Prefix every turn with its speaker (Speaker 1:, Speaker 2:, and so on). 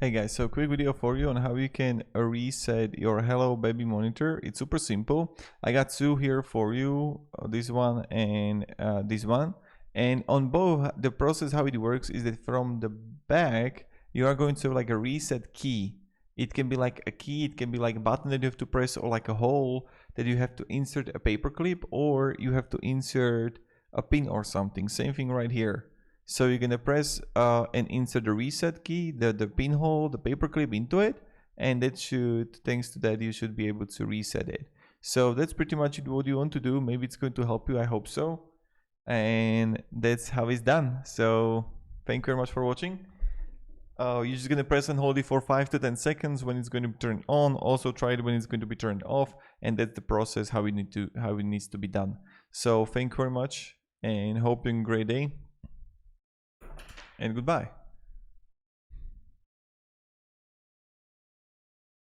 Speaker 1: Hey guys, so quick video for you on how you can reset your Hello Baby monitor. It's super simple. I got two here for you, this one and this one. And on both, the process how it works is that from the back, you are going to have like a reset key. It can be like a key, it can be like a button that you have to press, or like a hole that you have to insert a paper clip, or you have to insert a pin or something. Same thing right here. So you're gonna press and insert the reset key, the pinhole, the paperclip into it, and that should, thanks to that, you should be able to reset it. So that's pretty much what you want to do. Maybe it's going to help you, I hope so. And that's how it's done. So thank you very much for watching. You're just gonna press and hold it for 5 to 10 seconds when it's going to be turned on. Also try it when it's going to be turned off, and that's the process how it needs to be done. So thank you very much, and hope you have a great day. And goodbye.